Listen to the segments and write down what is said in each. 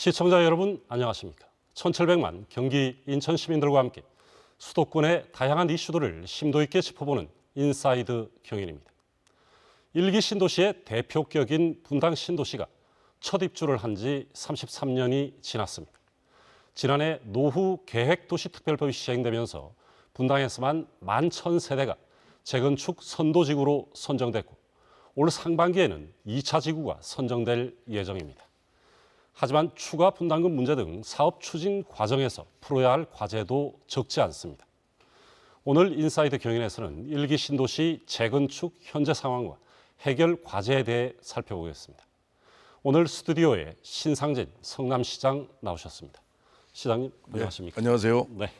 시청자 여러분 안녕하십니까? 1700만 경기 인천 시민들과 함께 수도권의 다양한 이슈들을 심도 있게 짚어보는 인사이드 경인입니다. 일기 신도시의 대표격인 분당 신도시가 첫 입주를 한 지 33년이 지났습니다. 지난해 노후 계획도시특별법이 시행되면서 분당에서만 11,000세대가 재건축 선도지구로 선정됐고 올 상반기에는 2차 지구가 선정될 예정입니다. 하지만 추가 분담금 문제 등 사업 추진 과정에서 풀어야 할 과제도 적지 않습니다. 오늘 인사이드 경인에서는 일기 신도시 재건축 현재 상황과 해결 과제에 대해 살펴보겠습니다. 오늘 스튜디오에 신상진 성남시장 나오셨습니다. 시장님 안녕하십니까? 네, 안녕하세요. 네,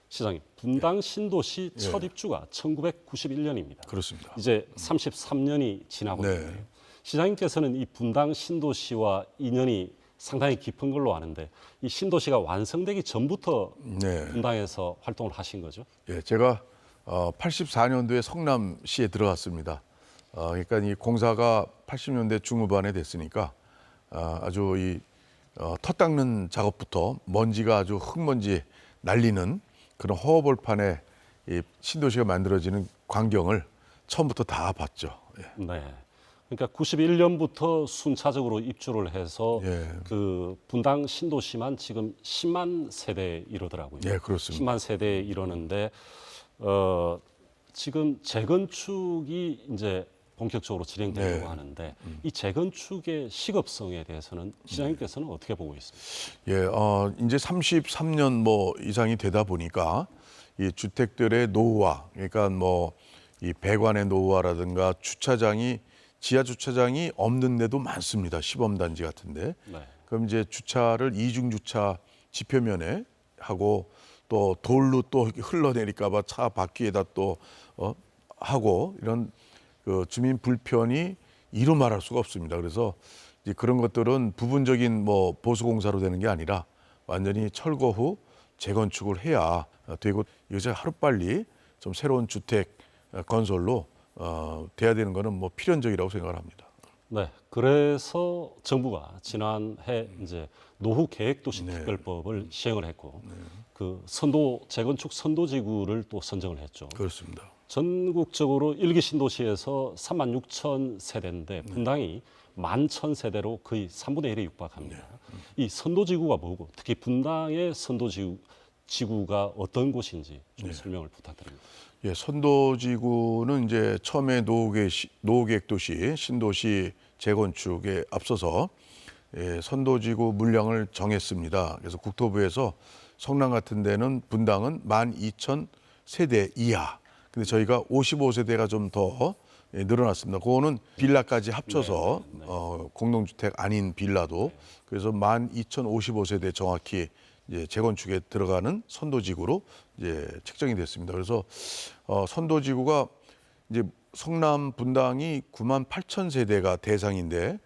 시장님 분당 신도시 첫 입주가 1991년입니다. 그렇습니다. 이제 33년이 지나고 있는데요. 시장님께서는 이 분당 신도시와 인연이 상당히 깊은 걸로 아는데 이 신도시가 완성되기 전부터 분당에서 활동을 하신 거죠? 예, 제가 84년도에 성남시에 들어갔습니다. 그러니까 이 공사가 80년대 중후반에 됐으니까 아주 이 터 닦는 작업부터 먼지가 아주 흙먼지 날리는 그런 허허벌판에 이 신도시가 만들어지는 광경을 처음부터 다 봤죠. 예. 네. 그러니까 91년부터 순차적으로 입주를 해서 그 분당 신도시만 지금 10만 세대에 이르더라고요. 예, 그렇습니다. 10만 세대에 이르는데 지금 재건축이 이제 본격적으로 진행되려고 하는데 이 재건축의 시급성에 대해서는 시장님께서는 어떻게 보고 있습니까? 예, 이제 33년 뭐 이상이 되다 보니까 이 주택들의 노후화, 그러니까 뭐 이 배관의 노후화라든가 지하 주차장이 없는 데도 많습니다. 시범단지 같은데. 그럼 이제 주차를 이중 주차 지표면에 하고 또 돌로 또 흘러내릴까 봐 차 바퀴에다 또 하고 이런 그 주민 불편이 이루 말할 수가 없습니다. 그래서 이제 그런 것들은 부분적인 뭐 보수 공사로 되는 게 아니라 완전히 철거 후 재건축을 해야 되고 이것이 하루빨리 좀 새로운 주택 건설로 돼야 되는 거는 뭐 필연적이라고 생각을 합니다. 네, 그래서 정부가 지난해 이제 노후 계획도시 특별법을 시행을 했고 그 재건축 선도지구를 또 선정을 했죠. 그렇습니다. 전국적으로 일기 신도시에서 36,000세대인데 분당이 11,000세대로 거의 3분의 1에 육박합니다. 이 선도지구가 뭐고 특히 분당의 선도지구가 어떤 곳인지 좀 설명을 부탁드립니다. 예, 선도지구는 이제 처음에 노후계획도시 신도시 재건축에 앞서서 선도지구 물량을 정했습니다. 그래서 국토부에서 성남 같은 데는 분당은 12,000세대 이하. 근데 저희가 55세대가 좀 더 늘어났습니다. 그거는 빌라까지 합쳐서 공동주택 아닌 빌라도 그래서 12,055세대 정확히 이제 재건축에 들어가는 선도지구로 이제 책정이 됐습니다. 그래서 선도지구가 이제 성남 분당이 98,000세대가 대상인데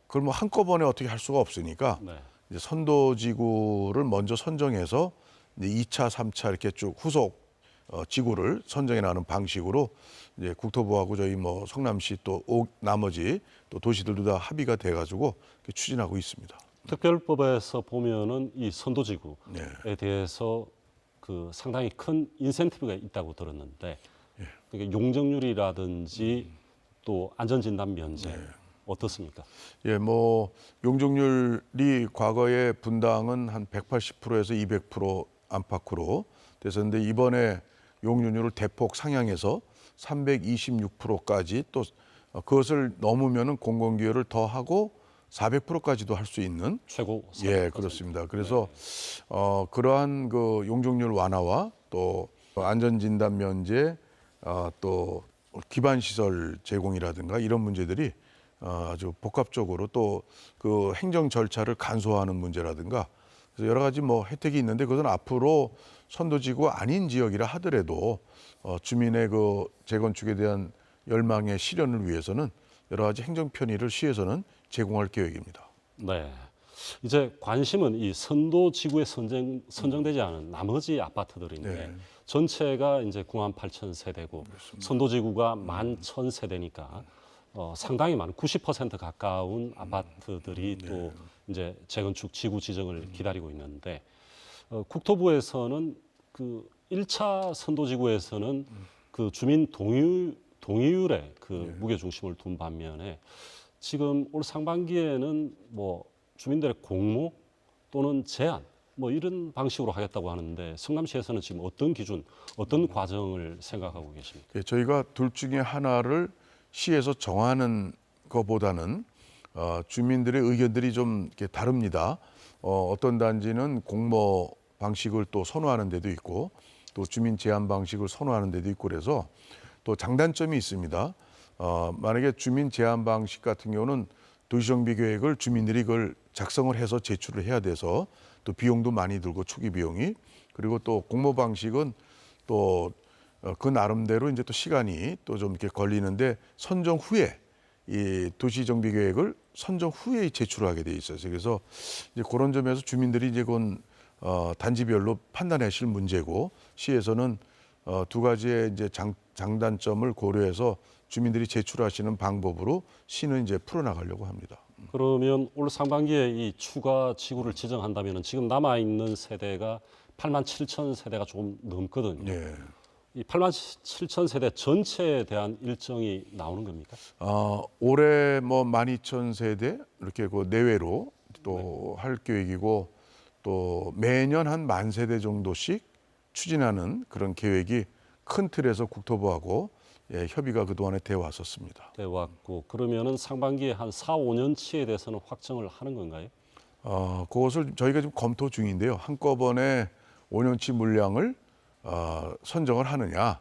그걸 뭐 한꺼번에 어떻게 할 수가 없으니까 이제 선도지구를 먼저 선정해서 이제 2차, 3차 이렇게 쭉 후속 지구를 선정해 나가는 방식으로 이제 국토부하고 저희 뭐 성남시 또 나머지 또 도시들도 다 합의가 돼가지고 추진하고 있습니다. 특별법에서 보면은 이 선도지구에 대해서 그 상당히 큰 인센티브가 있다고 들었는데 그러니까 용적률이라든지 또 안전진단 면제 어떻습니까? 예, 뭐 용적률이 과거에 분당은 한 180%에서 200% 안팎으로 됐었는데 이번에 용적률을 대폭 상향해서 326%까지 또 그것을 넘으면은 공공기여를 더 하고 400%까지도 할 수 있는 최고 400%. 예, 그렇습니다. 그래서 그러한 그 용적률 완화와 또 안전진단 면제 또 기반 시설 제공이라든가 이런 문제들이 아주 복합적으로 또 그 행정 절차를 간소화하는 문제라든가 그래서 여러 가지 뭐 혜택이 있는데 그것은 앞으로 선도지구가 아닌 지역이라 하더라도 주민의 그 재건축에 대한 열망의 실현을 위해서는 여러 가지 행정 편의를 시에서는 제공할 계획입니다. 네. 이제 관심은 이 선도지구에 선정되지 않은 나머지 아파트들인데 전체가 이제 98,000세대고 선도지구가 11,000세대니까 상당히 많은 90% 가까운 아파트들이 또 이제 재건축 지구 지정을 기다리고 있는데 국토부에서는 그 1차 선도지구에서는 그 주민 동의율에 그 무게 중심을 둔 반면에 지금 올 상반기에는 뭐 주민들의 공모 또는 제안 뭐 이런 방식으로 하겠다고 하는데 성남시에서는 지금 어떤 기준, 어떤 과정을 생각하고 계십니까? 예, 저희가 둘 중에 하나를 시에서 정하는 것보다는 주민들의 의견들이 좀 이렇게 다릅니다. 어떤 단지는 공모 방식을 또 선호하는 데도 있고 또 주민 제안 방식을 선호하는 데도 있고 그래서 또 장단점이 있습니다. 만약에 주민 제안 방식 같은 경우는 도시정비 계획을 주민들이 그걸 작성을 해서 제출을 해야 돼서 또 비용도 많이 들고 초기 비용이 그리고 또 공모 방식은 또 그 나름대로 이제 또 시간이 또 좀 이렇게 걸리는데 선정 후에 이 도시정비 계획을 선정 후에 제출하게 돼 있어요. 그래서 이제 그런 점에서 주민들이 이제 그건 단지별로 판단하실 문제고 시에서는 두 가지의 이제 장단점을 고려해서 주민들이 제출하시는 방법으로 시는 이제 풀어나가려고 합니다. 그러면 올 상반기에 이 추가 지구를 지정한다면 지금 남아 있는 세대가 8만 7천 세대가 조금 넘거든요. 예. 이 8만 7천 세대 전체에 대한 일정이 나오는 겁니까? 올해 뭐 12,000세대 이렇게 그 내외로 또 할 계획이고 또 매년 한 10,000세대 정도씩 추진하는 그런 계획이 큰 틀에서 국토부하고 협의가 그동안에 되어 왔었습니다. 돼 왔고 그러면은 상반기에 한 4, 5년치에 대해서는 확정을 하는 건가요? 그것을 저희가 지금 검토 중인데요. 한꺼번에 5년치 물량을 선정을 하느냐,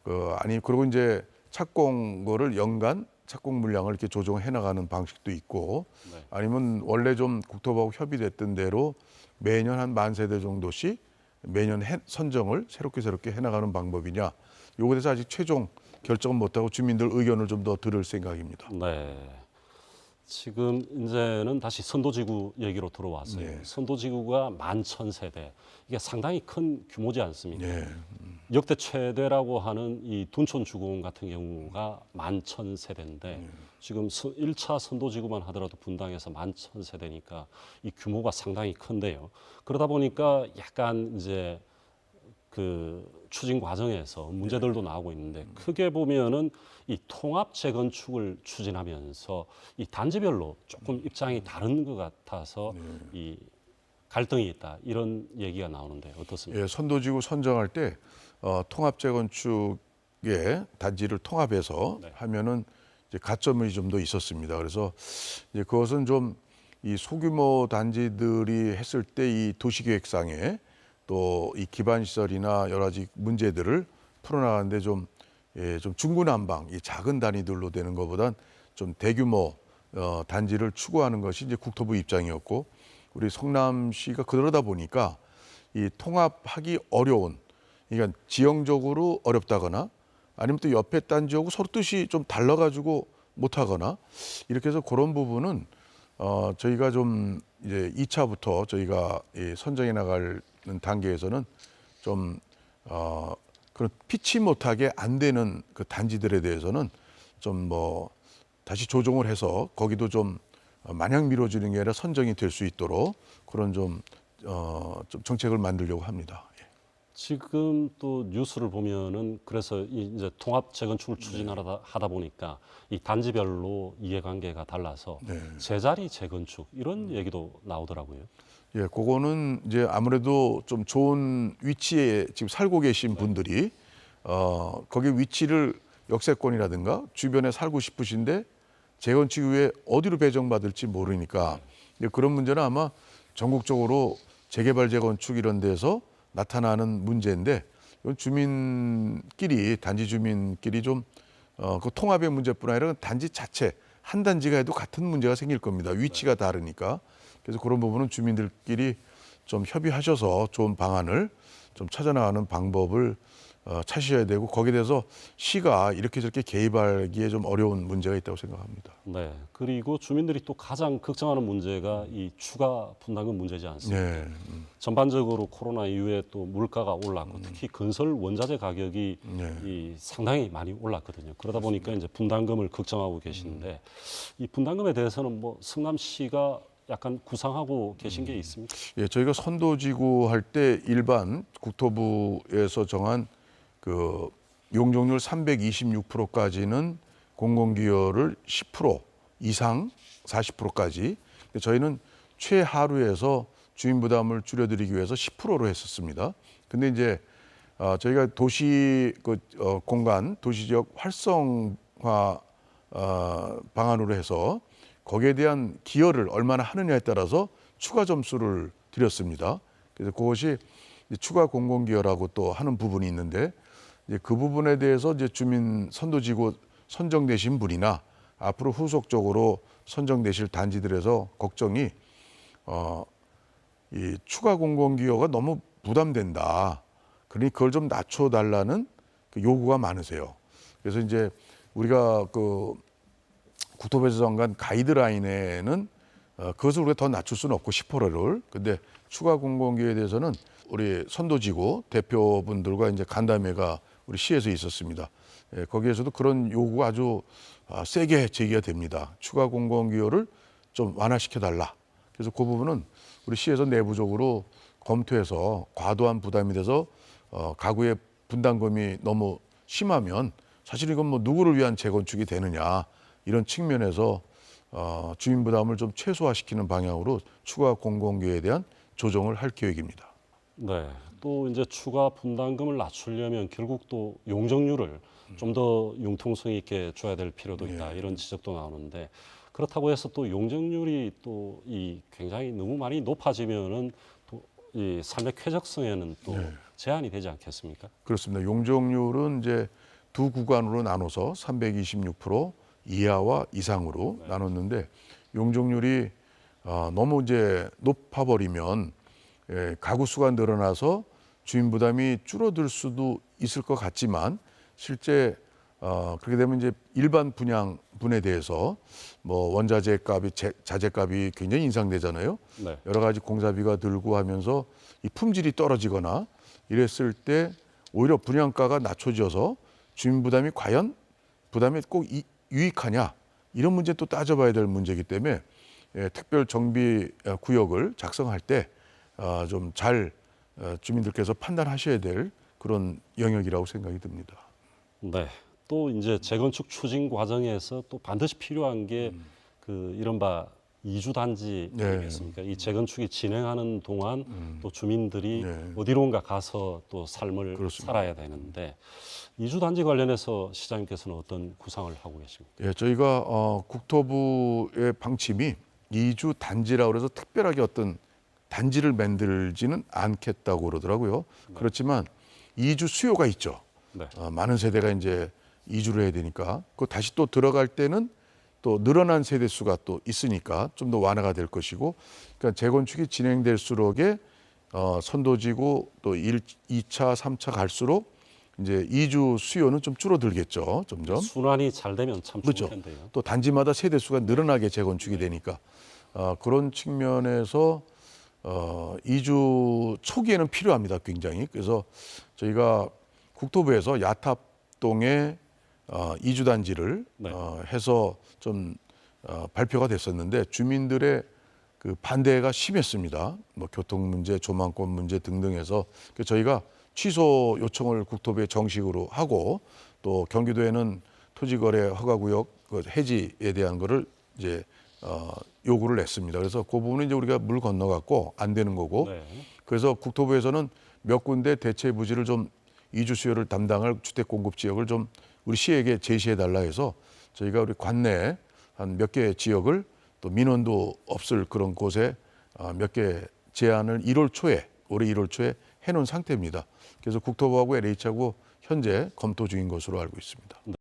그리고 이제 착공 거를 연간 착공 물량을 이렇게 조정해 나가는 방식도 있고, 네. 아니면 원래 좀 국토부하고 협의됐던 대로 매년 한 10,000세대 정도씩 매년 선정을 새롭게 해나가는 방법이냐, 요거에 대해서 아직 최종 결정은 못하고 주민들 의견을 좀 더 들을 생각입니다. 네. 지금 이제는 다시 선도지구 얘기로 들어왔어요. 네. 선도지구가 11,000세대. 이게 상당히 큰 규모지 않습니까? 예. 역대 최대라고 하는 이 둔촌주공 같은 경우가 11,000세대인데 지금 1차 선도지구만 하더라도 분당에서 11,000세대니까 이 규모가 상당히 큰데요. 그러다 보니까 약간 이제 그 추진 과정에서 문제들도 나오고 있는데 크게 보면은 이 통합 재건축을 추진하면서 이 단지별로 조금 입장이 다른 것 같아서 이 갈등이 있다 이런 얘기가 나오는데 어떻습니까? 예, 선도지구 선정할 때 통합 재건축의 단지를 통합해서 네. 하면은 이제 가점이 좀 더 있었습니다. 그래서 이제 그것은 좀 이 소규모 단지들이 했을 때 이 도시계획상에 또 이 기반 시설이나 여러 가지 문제들을 풀어나가는데 좀 중구난방, 이 작은 단위들로 되는 것보단 좀 대규모 단지를 추구하는 것이 이제 국토부 입장이었고 우리 성남시가 그러다 보니까 이 통합하기 어려운, 그러니까 지형적으로 어렵다거나 아니면 또 옆에 단지하고 서로 뜻이 좀 달라가지고 못하거나 이렇게 해서 그런 부분은 저희가 좀 이제 2차부터 저희가 선정해 나가는 단계에서는 좀 그런 피치 못하게 안 되는 그 단지들에 대해서는 좀 뭐 다시 조정을 해서 거기도 좀 마냥 미뤄지는 게 아니라 선정이 될 수 있도록 그런 좀 정책을 만들려고 합니다. 예. 지금 또 뉴스를 보면은 그래서 이제 통합 재건축을 추진하다 보니까 이 단지별로 이해관계가 달라서 네. 제자리 재건축 이런 얘기도 나오더라고요. 예, 그거는 이제 아무래도 좀 좋은 위치에 지금 살고 계신 분들이 거기 위치를 역세권이라든가 주변에 살고 싶으신데 재건축 이후에 어디로 배정받을지 모르니까 이제 그런 문제는 아마 전국적으로 재개발 재건축 이런 데서 나타나는 문제인데 이건 주민끼리 단지 주민끼리 좀 그 통합의 문제뿐 아니라 단지 자체 한 단지가 해도 같은 문제가 생길 겁니다. 위치가 다르니까. 그래서 그런 부분은 주민들끼리 좀 협의하셔서 좋은 방안을 좀 찾아나가는 방법을 찾으셔야 되고 거기에 대해서 시가 이렇게 저렇게 개입하기에 좀 어려운 문제가 있다고 생각합니다. 네. 그리고 주민들이 또 가장 걱정하는 문제가 이 추가 분담금 문제지 않습니까? 네. 전반적으로 코로나 이후에 또 물가가 올랐고 특히 건설 원자재 가격이 네. 이 상당히 많이 올랐거든요. 그러다 보니까 이제 분담금을 걱정하고 계시는데 이 분담금에 대해서는 뭐 성남시가 약간 구상하고 계신 게 있습니까? 예, 저희가 선도지구 할 때 일반 국토부에서 정한 그 용적률 326%까지는 공공기여를 10% 이상 40%까지. 저희는 최하루에서 주인 부담을 줄여드리기 위해서 10%로 했었습니다. 근데 이제 저희가 도시 공간 도시지역 활성화 방안으로 해서 거기에 대한 기여를 얼마나 하느냐에 따라서 추가 점수를 드렸습니다. 그래서 그것이 이제 추가 공공기여라고 또 하는 부분이 있는데 이제 그 부분에 대해서 이제 주민 선도지구 선정되신 분이나 앞으로 후속적으로 선정되실 단지들에서 걱정이 이 추가 공공기여가 너무 부담된다. 그러니 그걸 좀 낮춰달라는 그 요구가 많으세요. 그래서 이제 우리가 그 국토부에서 정한 가이드라인에는 그것을 우리가 더 낮출 수는 없고 10%를. 근데 추가 공공기여에 대해서는 우리 선도지구 대표분들과 이제 간담회가 우리 시에서 있었습니다. 예, 거기에서도 그런 요구가 아주 세게 제기가 됩니다. 추가 공공기여를 좀 완화시켜 달라. 그래서 그 부분은 우리 시에서 내부적으로 검토해서 과도한 부담이 돼서 가구의 분담금이 너무 심하면 사실 이건 뭐 누구를 위한 재건축이 되느냐 이런 측면에서 주민 부담을 좀 최소화시키는 방향으로 추가 공공기여에 대한 조정을 할 계획입니다. 네. 또 이제 추가 분담금을 낮추려면 결국 또 용적률을 좀 더 융통성 있게 줘야 될 필요도 있다. 이런 지적도 나오는데 그렇다고 해서 또 용적률이 또 이 굉장히 너무 많이 높아지면은 또 이 삶의 쾌적성에는 또 제한이 되지 않겠습니까? 그렇습니다. 용적률은 이제 두 구간으로 나눠서 326% 이하와 이상으로 나눴는데 용적률이 너무 이제 높아버리면 가구 수가 늘어나서 주인 부담이 줄어들 수도 있을 것 같지만 실제 그렇게 되면 이제 일반 분양분에 대해서 뭐 원자재 값이 자재 값이 굉장히 인상되잖아요. 네. 여러 가지 공사비가 들고 하면서 이 품질이 떨어지거나 이랬을 때 오히려 분양가가 낮춰져서 주민 부담이 과연 부담이 꼭 유익하냐 이런 문제 또 따져봐야 될 문제이기 때문에 특별 정비 구역을 작성할 때 좀 잘 주민들께서 판단하셔야 될 그런 영역이라고 생각이 듭니다. 네. 또 이제 재건축 추진 과정에서 또 반드시 필요한 게 그 이른바 이주 단지 네. 아니겠습니까? 이 재건축이 진행하는 동안 또 주민들이 네. 어디론가 가서 또 삶을 그렇습니다. 살아야 되는데 이주 단지 관련해서 시장님께서는 어떤 구상을 하고 계십니까? 예, 저희가 국토부의 방침이 이주 단지라고 해서 특별하게 어떤 단지를 만들지는 않겠다고 그러더라고요. 그렇지만 이주 수요가 있죠. 네. 많은 세대가 이제 이주를 해야 되니까 그 다시 또 들어갈 때는 또 늘어난 세대 수가 또 있으니까 좀 더 완화가 될 것이고, 그러니까 재건축이 진행될수록에 선도지구 또 2차, 3차 갈수록 이제 이주 수요는 좀 줄어들겠죠, 점점. 순환이 잘 되면 참 좋을 그렇죠. 텐데요. 또 단지마다 세대 수가 늘어나게 재건축이 되니까 그런 측면에서 이주 초기에는 필요합니다, 굉장히. 그래서 저희가 국토부에서 야탑동에 이주 단지를 네. 해서 좀 발표가 됐었는데 주민들의 그 반대가 심했습니다. 뭐 교통 문제, 조망권 문제 등등해서 그래서 저희가 취소 요청을 국토부에 정식으로 하고 또 경기도에는 토지거래 허가구역 그 해지에 대한 거를 이제 요구를 냈습니다. 그래서 그 부분은 이제 우리가 물 건너갔고 안 되는 거고 네. 그래서 국토부에서는 몇 군데 대체 부지를 좀 이주 수요를 담당할 주택 공급 지역을 좀 우리 시에게 제시해 달라 해서 저희가 우리 관내 한 몇 개 지역을 또 민원도 없을 그런 곳에 몇 개 제안을 올해 1월 초에 해놓은 상태입니다. 그래서 국토부하고 LH하고 현재 검토 중인 것으로 알고 있습니다.